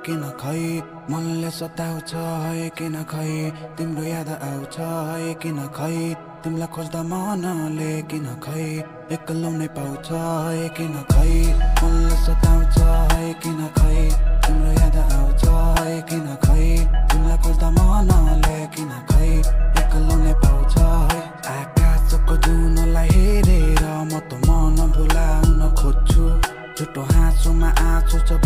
किन खै मनले सताउँछ है किन खै तिम्रो याद आउँछ है किन खै तिमीलाई खोज्दा मनले किन खै एक्लो नै पाउँछ है किन खै मनले सताउँछ है किन खै तिम्रो याद आउँछ है किन खै तिमीलाई खोज्दा मनले किन खै एक्लो नै पाउँछ है आकाशको जुनलाई हेरेर म त मन भुलाउन खोज्छु झुटो हाँसोमा आँसु छ